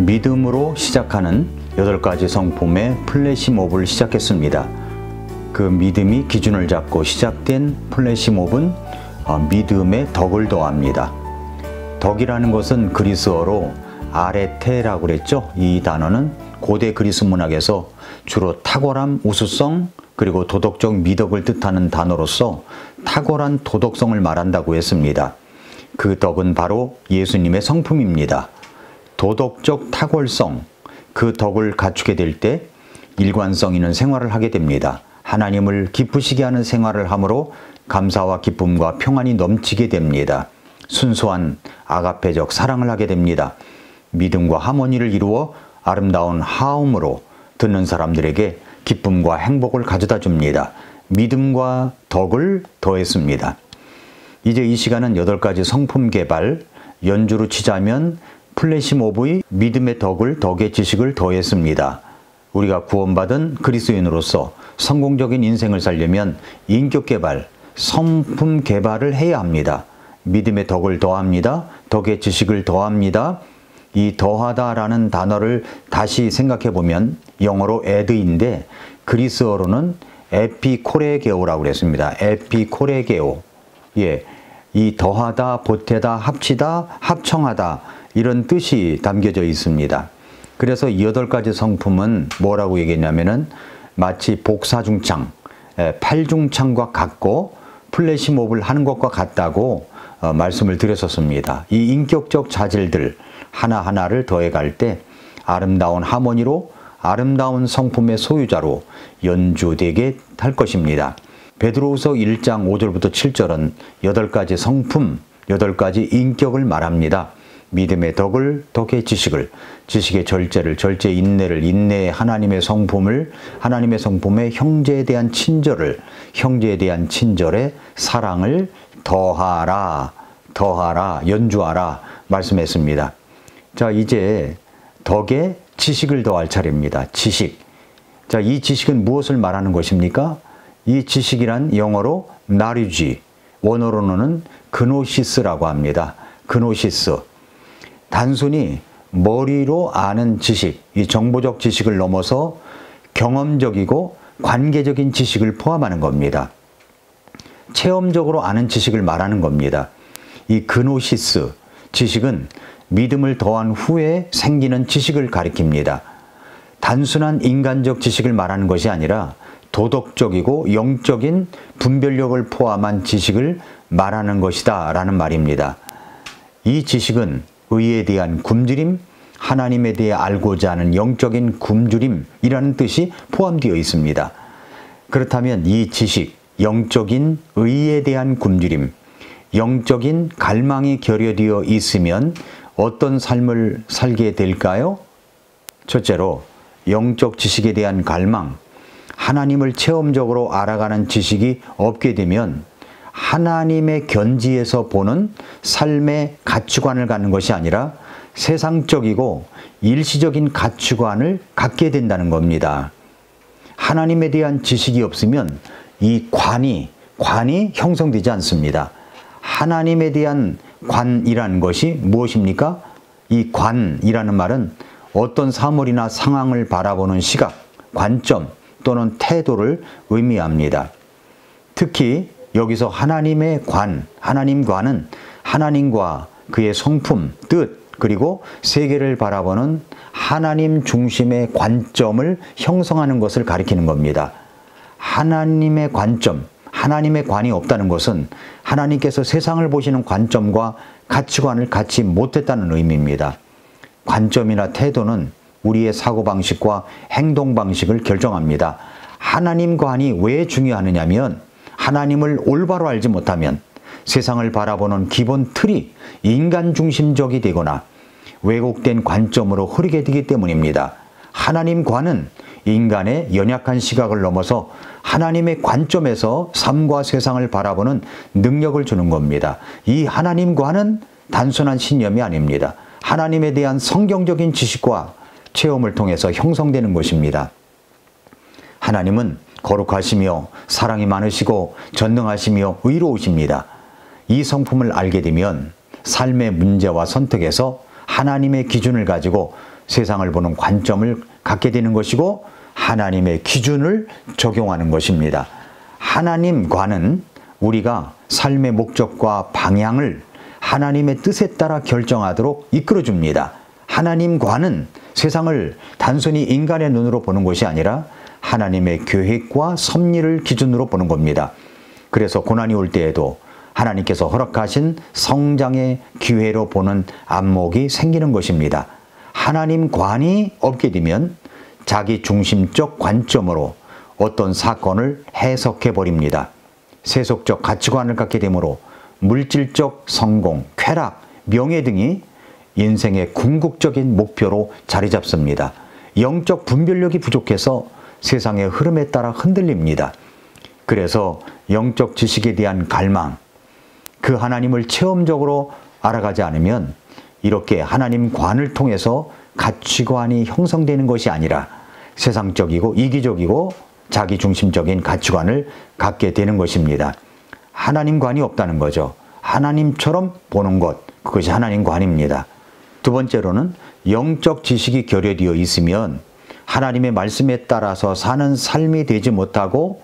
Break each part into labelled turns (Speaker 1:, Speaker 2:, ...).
Speaker 1: 믿음으로 시작하는 8가지 성품의 플래시몹을 시작했습니다. 그 믿음이 기준을 잡고 시작된 플래시몹은 믿음의 덕을 더합니다. 덕이라는 것은 그리스어로 아레테라고 그랬죠. 이 단어는 고대 그리스 문학에서 주로 탁월함, 우수성, 그리고 도덕적 미덕을 뜻하는 단어로서 탁월한 도덕성을 말한다고 했습니다. 그 덕은 바로 예수님의 성품입니다. 도덕적 탁월성, 그 덕을 갖추게 될 때 일관성 있는 생활을 하게 됩니다. 하나님을 기쁘시게 하는 생활을 함으로 감사와 기쁨과 평안이 넘치게 됩니다. 순수한 아가페적 사랑을 하게 됩니다. 믿음과 하모니를 이루어 아름다운 화음으로 듣는 사람들에게 기쁨과 행복을 가져다 줍니다. 믿음과 덕을 더했습니다. 이제 이 시간은 8가지 성품 개발, 연주로 치자면 플래시몹의 믿음의 덕을 덕의 지식을 더했습니다. 우리가 구원받은 그리스도인으로서 성공적인 인생을 살려면 인격 개발, 성품 개발을 해야 합니다. 믿음의 덕을 더합니다. 덕의 지식을 더합니다. 이 더하다라는 단어를 다시 생각해 보면 영어로 add인데 그리스어로는 에피코레게오라고 그랬습니다. 에피코레게오. 예, 이 더하다, 보태다, 합치다, 합청하다 이런 뜻이 담겨져 있습니다. 그래서 이 8가지 성품은 뭐라고 얘기했냐면은 마치 복사중창, 팔중창과 같고 플래시몹을 하는 것과 같다고 말씀을 드렸었습니다. 이 인격적 자질들 하나하나를 더해갈 때 아름다운 하모니로 아름다운 성품의 소유자로 연주되게 할 것입니다. 베드로후서 1장 5절부터 7절은 8가지 성품, 8가지 인격을 말합니다. 믿음의 덕을, 덕의 지식을, 지식의 절제를, 절제의 인내를, 인내의 하나님의 성품을, 하나님의 성품의 형제에 대한 친절을, 형제에 대한 친절의 사랑을 더하라, 더하라, 연주하라 말씀했습니다. 자, 이제 덕의 지식을 더할 차례입니다. 지식. 자, 이 지식은 무엇을 말하는 것입니까? 이 지식이란 영어로 knowledge, 원어로는 그노시스라고 합니다. 그노시스. 단순히 머리로 아는 지식, 이 정보적 지식을 넘어서 경험적이고 관계적인 지식을 포함하는 겁니다. 체험적으로 아는 지식을 말하는 겁니다. 이 그노시스 지식은 믿음을 더한 후에 생기는 지식을 가리킵니다. 단순한 인간적 지식을 말하는 것이 아니라 도덕적이고 영적인 분별력을 포함한 지식을 말하는 것이다 라는 말입니다. 이 지식은 의에 대한 굶주림, 하나님에 대해 알고자 하는 영적인 굶주림이라는 뜻이 포함되어 있습니다. 그렇다면 이 지식, 영적인 의에 대한 굶주림, 영적인 갈망이 결여되어 있으면 어떤 삶을 살게 될까요? 첫째로 영적 지식에 대한 갈망, 하나님을 체험적으로 알아가는 지식이 없게 되면 하나님의 견지에서 보는 삶의 가치관을 갖는 것이 아니라 세상적이고 일시적인 가치관을 갖게 된다는 겁니다. 하나님에 대한 지식이 없으면 이 관이 형성되지 않습니다. 하나님에 대한 관이라는 것이 무엇입니까? 이 관이라는 말은 어떤 사물이나 상황을 바라보는 시각, 관점 또는 태도를 의미합니다. 특히 여기서 하나님의 관, 하나님과는 하나님과 그의 성품, 뜻, 그리고 세계를 바라보는 하나님 중심의 관점을 형성하는 것을 가리키는 겁니다. 하나님의 관점, 하나님의 관이 없다는 것은 하나님께서 세상을 보시는 관점과 가치관을 갖지 못했다는 의미입니다. 관점이나 태도는 우리의 사고방식과 행동방식을 결정합니다. 하나님 관이 왜 중요하느냐면 하나님을 올바로 알지 못하면 세상을 바라보는 기본 틀이 인간 중심적이 되거나 왜곡된 관점으로 흐르게 되기 때문입니다. 하나님 관은 인간의 연약한 시각을 넘어서 하나님의 관점에서 삶과 세상을 바라보는 능력을 주는 겁니다. 이 하나님 관은 단순한 신념이 아닙니다. 하나님에 대한 성경적인 지식과 체험을 통해서 형성되는 것입니다. 하나님은 거룩하시며 사랑이 많으시고 전능하시며 의로우십니다. 이 성품을 알게 되면 삶의 문제와 선택에서 하나님의 기준을 가지고 세상을 보는 관점을 갖게 되는 것이고 하나님의 기준을 적용하는 것입니다. 하나님과는 우리가 삶의 목적과 방향을 하나님의 뜻에 따라 결정하도록 이끌어줍니다. 하나님과는 세상을 단순히 인간의 눈으로 보는 것이 아니라 하나님의 계획과 섭리를 기준으로 보는 겁니다. 그래서 고난이 올 때에도 하나님께서 허락하신 성장의 기회로 보는 안목이 생기는 것입니다. 하나님관이 없게 되면 자기 중심적 관점으로 어떤 사건을 해석해 버립니다. 세속적 가치관을 갖게 되므로 물질적 성공, 쾌락, 명예 등이 인생의 궁극적인 목표로 자리 잡습니다. 영적 분별력이 부족해서 세상의 흐름에 따라 흔들립니다. 그래서 영적 지식에 대한 갈망, 그 하나님을 체험적으로 알아가지 않으면 이렇게 하나님관을 통해서 가치관이 형성되는 것이 아니라 세상적이고 이기적이고 자기중심적인 가치관을 갖게 되는 것입니다. 하나님관이 없다는 거죠. 하나님처럼 보는 것, 그것이 하나님관입니다. 두 번째로는 영적 지식이 결여되어 있으면 하나님의 말씀에 따라서 사는 삶이 되지 못하고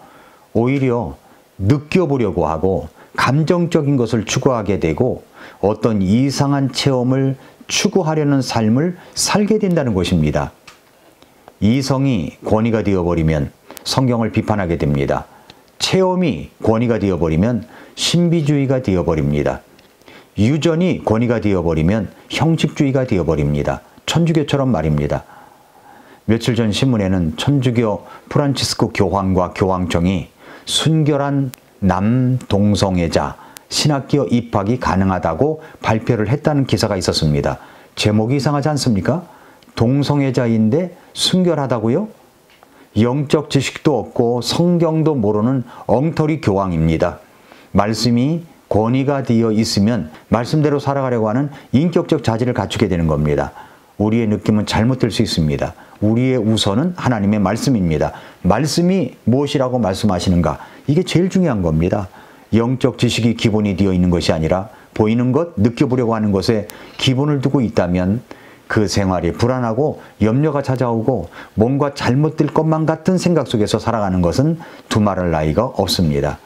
Speaker 1: 오히려 느껴보려고 하고 감정적인 것을 추구하게 되고 어떤 이상한 체험을 추구하려는 삶을 살게 된다는 것입니다. 이성이 권위가 되어버리면 성경을 비판하게 됩니다. 체험이 권위가 되어버리면 신비주의가 되어버립니다. 유전이 권위가 되어버리면 형식주의가 되어버립니다. 천주교처럼 말입니다. 며칠 전 신문에는 천주교 프란치스코 교황과 교황청이 순결한 남동성애자 신학교 입학이 가능하다고 발표를 했다는 기사가 있었습니다. 제목이 이상하지 않습니까? 동성애자인데 순결하다고요? 영적 지식도 없고 성경도 모르는 엉터리 교황입니다. 말씀이 권위가 되어 있으면 말씀대로 살아가려고 하는 인격적 자질을 갖추게 되는 겁니다. 우리의 느낌은 잘못될 수 있습니다. 우리의 우선은 하나님의 말씀입니다. 말씀이 무엇이라고 말씀하시는가? 이게 제일 중요한 겁니다. 영적 지식이 기본이 되어 있는 것이 아니라 보이는 것, 느껴보려고 하는 것에 기본을 두고 있다면 그 생활이 불안하고 염려가 찾아오고 뭔가 잘못될 것만 같은 생각 속에서 살아가는 것은 두말할 나위가 없습니다.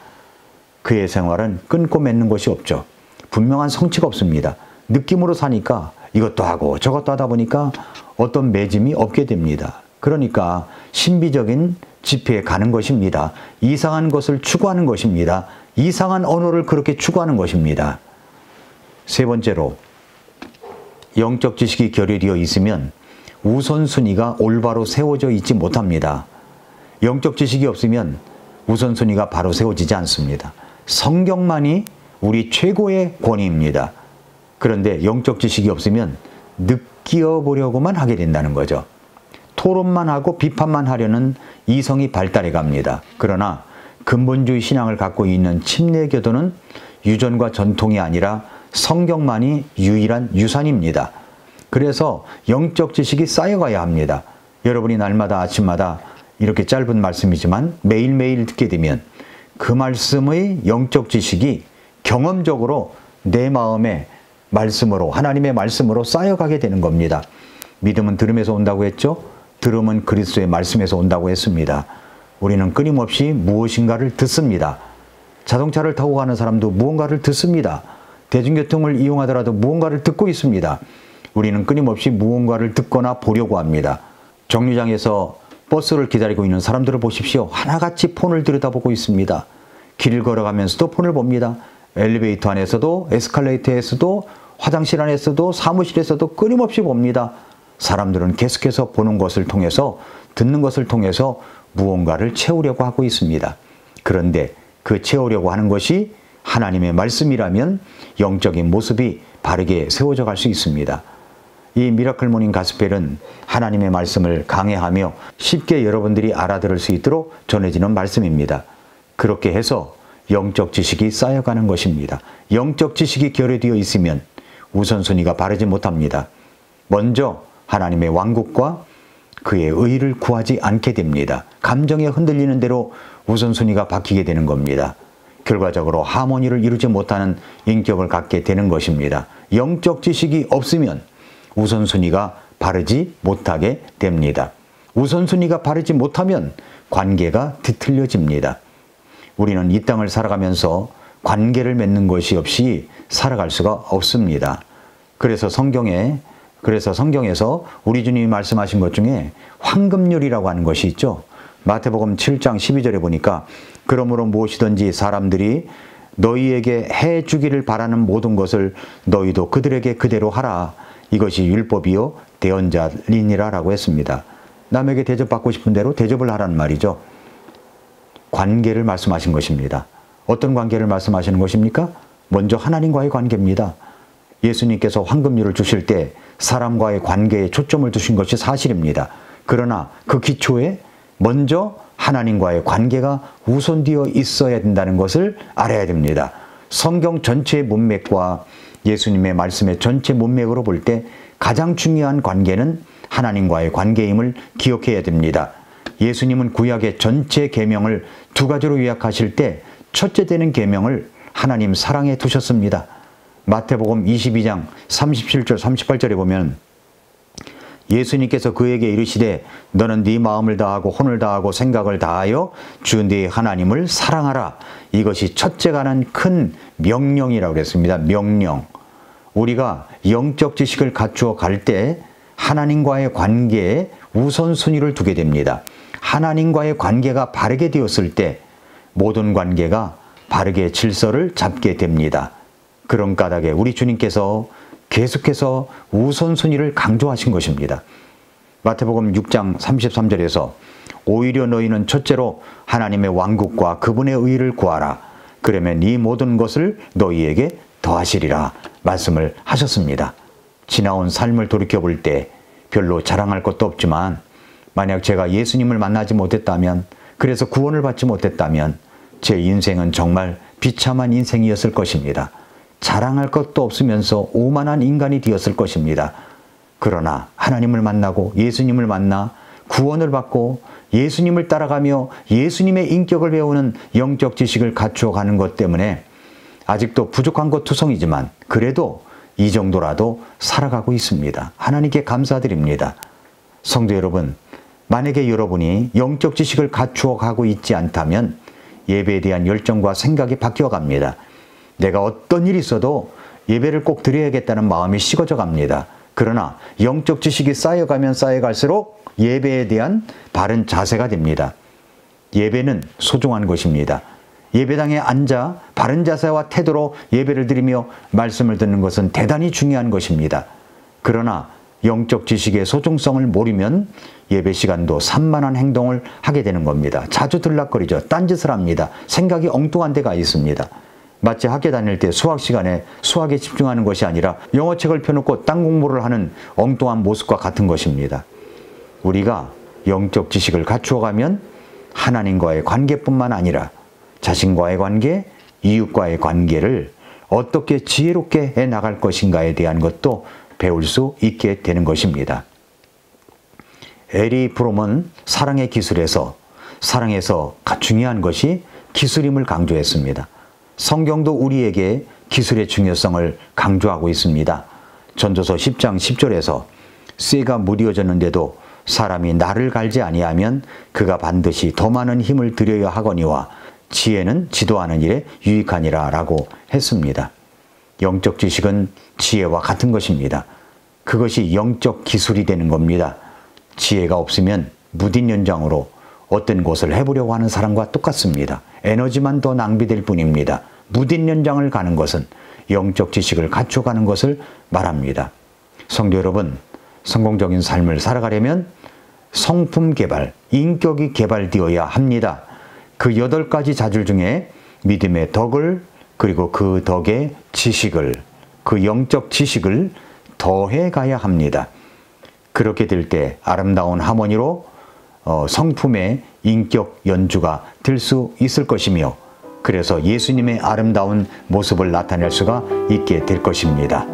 Speaker 1: 그의 생활은 끊고 맺는 것이 없죠. 분명한 성취가 없습니다. 느낌으로 사니까 이것도 하고 저것도 하다 보니까 어떤 맺음이 없게 됩니다. 그러니까 신비적인 집회에 가는 것입니다. 이상한 것을 추구하는 것입니다. 이상한 언어를 그렇게 추구하는 것입니다. 세 번째로 영적 지식이 결여되어 있으면 우선순위가 올바로 세워져 있지 못합니다. 영적 지식이 없으면 우선순위가 바로 세워지지 않습니다. 성경만이 우리 최고의 권위입니다. 그런데 영적 지식이 없으면 느껴보려고만 하게 된다는 거죠. 토론만 하고 비판만 하려는 이성이 발달해 갑니다. 그러나 근본주의 신앙을 갖고 있는 침례교도는 유전과 전통이 아니라 성경만이 유일한 유산입니다. 그래서 영적 지식이 쌓여가야 합니다. 여러분이 날마다 아침마다 이렇게 짧은 말씀이지만 매일매일 듣게 되면 그 말씀의 영적 지식이 경험적으로 내 마음에 말씀으로 하나님의 말씀으로 쌓여가게 되는 겁니다. 믿음은 들음에서 온다고 했죠. 들음은 그리스도의 말씀에서 온다고 했습니다. 우리는 끊임없이 무엇인가를 듣습니다. 자동차를 타고 가는 사람도 무언가를 듣습니다. 대중교통을 이용하더라도 무언가를 듣고 있습니다. 우리는 끊임없이 무언가를 듣거나 보려고 합니다. 정류장에서 버스를 기다리고 있는 사람들을 보십시오. 하나같이 폰을 들여다보고 있습니다. 길을 걸어가면서도 폰을 봅니다. 엘리베이터 안에서도 에스컬레이터에서도 화장실 안에서도 사무실에서도 끊임없이 봅니다. 사람들은 계속해서 보는 것을 통해서 듣는 것을 통해서 무언가를 채우려고 하고 있습니다. 그런데 그 채우려고 하는 것이 하나님의 말씀이라면 영적인 모습이 바르게 세워져 갈 수 있습니다. 이 미라클 모닝 가스펠은 하나님의 말씀을 강해하며 쉽게 여러분들이 알아들을 수 있도록 전해지는 말씀입니다. 그렇게 해서 영적 지식이 쌓여가는 것입니다. 영적 지식이 결여되어 있으면 우선순위가 바르지 못합니다. 먼저 하나님의 왕국과 그의 의를 구하지 않게 됩니다. 감정에 흔들리는 대로 우선순위가 바뀌게 되는 겁니다. 결과적으로 하모니를 이루지 못하는 인격을 갖게 되는 것입니다. 영적 지식이 없으면 우선순위가 바르지 못하게 됩니다. 우선순위가 바르지 못하면 관계가 뒤틀려집니다. 우리는 이 땅을 살아가면서 관계를 맺는 것이 없이 살아갈 수가 없습니다. 그래서 성경에서 우리 주님이 말씀하신 것 중에 황금률이라고 하는 것이 있죠. 마태복음 7장 12절에 보니까 그러므로 무엇이든지 사람들이 너희에게 해주기를 바라는 모든 것을 너희도 그들에게 그대로 하라. 이것이 율법이요 대언자리니라 라고 했습니다. 남에게 대접받고 싶은 대로 대접을 하라는 말이죠. 관계를 말씀하신 것입니다. 어떤 관계를 말씀하시는 것입니까? 먼저 하나님과의 관계입니다. 예수님께서 황금률을 주실 때 사람과의 관계에 초점을 두신 것이 사실입니다. 그러나 그 기초에 먼저 하나님과의 관계가 우선되어 있어야 된다는 것을 알아야 됩니다. 성경 전체의 문맥과 예수님의 말씀의 전체 문맥으로 볼 때 가장 중요한 관계는 하나님과의 관계임을 기억해야 됩니다. 예수님은 구약의 전체 계명을 두 가지로 요약하실 때 첫째 되는 계명을 하나님 사랑에 두셨습니다. 마태복음 22장 37절 38절에 보면 예수님께서 그에게 이르시되 너는 네 마음을 다하고 혼을 다하고 생각을 다하여 주 네 하나님을 사랑하라. 이것이 첫째가 하는 큰 명령이라고 그랬습니다. 명령. 우리가 영적 지식을 갖추어 갈 때 하나님과의 관계에 우선순위를 두게 됩니다. 하나님과의 관계가 바르게 되었을 때 모든 관계가 바르게 질서를 잡게 됩니다. 그런 까닭에 우리 주님께서 계속해서 우선순위를 강조하신 것입니다. 마태복음 6장 33절에서 오히려 너희는 첫째로 하나님의 왕국과 그분의 의를 구하라. 그러면 이 모든 것을 너희에게 더하시리라 말씀을 하셨습니다. 지나온 삶을 돌이켜볼 때 별로 자랑할 것도 없지만 만약 제가 예수님을 만나지 못했다면, 그래서 구원을 받지 못했다면 제 인생은 정말 비참한 인생이었을 것입니다. 자랑할 것도 없으면서 오만한 인간이 되었을 것입니다. 그러나 하나님을 만나고 예수님을 만나 구원을 받고 예수님을 따라가며 예수님의 인격을 배우는 영적 지식을 갖추어 가는 것 때문에 아직도 부족한 것 투성이지만 그래도 이 정도라도 살아가고 있습니다. 하나님께 감사드립니다. 성도 여러분, 만약에 여러분이 영적 지식을 갖추어 가고 있지 않다면 예배에 대한 열정과 생각이 바뀌어 갑니다. 내가 어떤 일이 있어도 예배를 꼭 드려야겠다는 마음이 식어져 갑니다. 그러나 영적 지식이 쌓여가면 쌓여갈수록 예배에 대한 바른 자세가 됩니다. 예배는 소중한 것입니다. 예배당에 앉아 바른 자세와 태도로 예배를 드리며 말씀을 듣는 것은 대단히 중요한 것입니다. 그러나 영적 지식의 소중성을 모르면 예배 시간도 산만한 행동을 하게 되는 겁니다. 자주 들락거리죠. 딴짓을 합니다. 생각이 엉뚱한 데가 있습니다. 마치 학교 다닐 때 수학 시간에 수학에 집중하는 것이 아니라 영어책을 펴놓고 딴 공부를 하는 엉뚱한 모습과 같은 것입니다. 우리가 영적 지식을 갖추어가면 하나님과의 관계뿐만 아니라 자신과의 관계, 이웃과의 관계를 어떻게 지혜롭게 해나갈 것인가에 대한 것도 배울 수 있게 되는 것입니다. 에리 프롬은 사랑의 기술에서 사랑에서 중요한 것이 기술임을 강조했습니다. 성경도 우리에게 기술의 중요성을 강조하고 있습니다. 전도서 10장 10절에서 쇠가 무뎌졌는데도 사람이 나를 갈지 아니하면 그가 반드시 더 많은 힘을 들여야 하거니와 지혜는 지도하는 일에 유익하니라 라고 했습니다. 영적 지식은 지혜와 같은 것입니다. 그것이 영적 기술이 되는 겁니다. 지혜가 없으면 무딘 연장으로 어떤 것을 해보려고 하는 사람과 똑같습니다. 에너지만 더 낭비될 뿐입니다. 무딘 연장을 가는 것은 영적 지식을 갖춰가는 것을 말합니다. 성도 여러분, 성공적인 삶을 살아가려면 성품 개발, 인격이 개발되어야 합니다. 그 8가지 자질 중에 믿음의 덕을, 그리고 그 덕의 지식을, 그 영적 지식을 더해 가야 합니다. 그렇게 될 때 아름다운 하모니로 성품의 인격 연주가 될 수 있을 것이며, 그래서 예수님의 아름다운 모습을 나타낼 수가 있게 될 것입니다.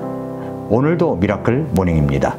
Speaker 1: 오늘도 미라클 모닝입니다.